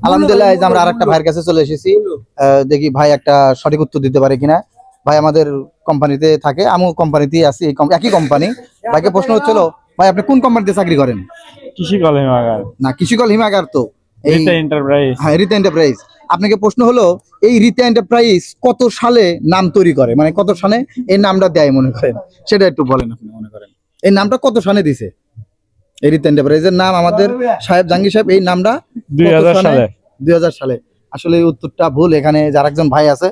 আলহামদুলিল্লাহ এই যে আমরা আরেকটা ভাইয়ের কাছে চলে এসেছি, দেখি ভাই একটা সঠিক উত্তর দিতে পারে কিনা। ভাই আমাদের কোম্পানিতে থাকে, আমিও কোম্পানিতেই আছি, একই কোম্পানি। ভাইকে প্রশ্ন হচ্ছিল, ভাই আপনি কোন কোম্পানিতে চাকরি করেন? কৃষিকল হিমাগার। না, কৃষিকল হিমাগার তো রিতা এন্টারপ্রাইজ। হ্যাঁ, রিতা এন্টারপ্রাইজ। আপনাকে প্রশ্ন হলো, এই রিতা এন্টারপ্রাইজ কত সালে নাম তৈরি করে, মানে কত সালে এই নামটা দেয় মনে করেন, সেটা একটু বলেন। আপনি মনে করেন এই নামটা কত সালে দিছে? এই রিতা এন্টারপ্রাইজের নাম আমাদের সাহেব জাহাঙ্গীর সাহেব এই নামটা 2000 সালে। 2000 সালে। আসলে এই উত্তরটা ভুল। এখানে যার একজন ভাই আছে,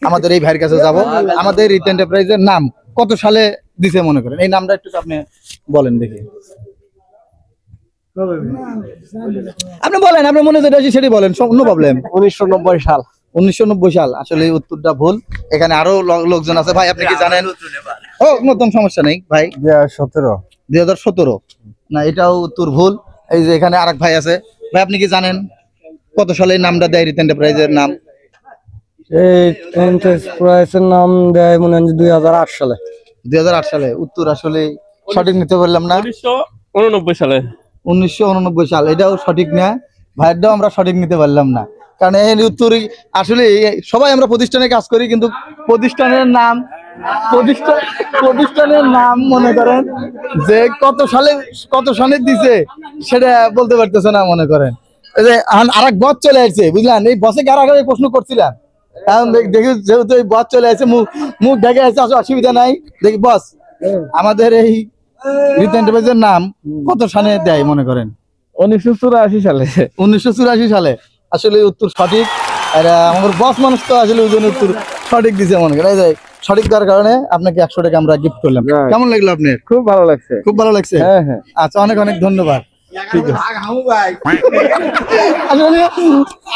আমাদের এই ভাইয়ের কাছে যাব। আমাদের রিতা এন্টারপ্রাইজের নাম কত সালে দিছে মনে করেন? এই নামটা একটু আপনি বলেন দেখি। আপনি বলেন, আপনি মনে যেটা আছে সেটাই বলেন, নো প্রবলেম। 1990 সাল। 1990 সাল। আসলে এই উত্তরটা ভুল। এখানে আরো লোকজন আছে। ভাই আপনি কি জানেন? ও নতুন, সমস্যা নেই ভাই। 2017। না, এটাও উত্তর ভুল। এই যে এখানে আরেক ভাই আছে। ভাই আপনি কি জানেন কত সালে এই নামটা দেয় রিতা এন্টারপ্রাইজের নাম? এই এন্টারপ্রাইজের নাম দেয় মনে হয় 2008 সালে। 2008 সালে। উত্তর আসলে সঠিক নিতে পারলাম না। 1989 সালে। 1989 সাল। এটাও সঠিক না। ভাইয়েরটাও আমরা সঠিক নিতে পারলাম না, কারণ এই উত্তর আসলে সবাই আমরা প্রতিষ্ঠানে কাজ করি, কিন্তু প্রতিষ্ঠানের নাম মনে করেন যে কত সালে দিছে সেটা বলতে পারতেছে না মনে করেন। এই যে আরেক বস চলে আসছে, বুঝলেন? এই বসে কার আগে প্রশ্ন করছিলাম, এখন দেখি যেহেতু এই বস চলে আসছে, মুখ ঢেকে আছে, অসুবিধা নাই। দেখি বস, আমাদের এই রিতা এন্টারপ্রাইজের নাম কত সালে দেয় মনে করেন? 1984 সালে। 1984 সালে। আসলে উত্তর সঠিক। আর আমার বস মানুষ তো আসলে ওই জন্য উত্তর সঠিক দিছে মনে করেন। এই যে সঠিক দেওয়ার কারণে আপনাকে 100 টাকা আমরা গিফট করলাম। কেমন লাগলো আপনার? খুব ভালো লাগছে। খুব ভালো লাগছে? হ্যাঁ হ্যাঁ। আচ্ছা, অনেক অনেক ধন্যবাদ। ঠিক আছে।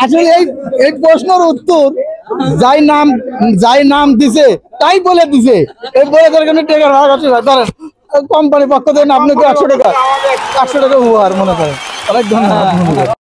আসলে এই প্রশ্নের উত্তর যাই নাম দিছে তাই বলে দিছে। এই বলে টাকার ভাগ আছে ধরেন, কোম্পানির পক্ষ থেকে আপনাকে 100 টাকা উপহার মনে করেন। অনেক ধন্যবাদ।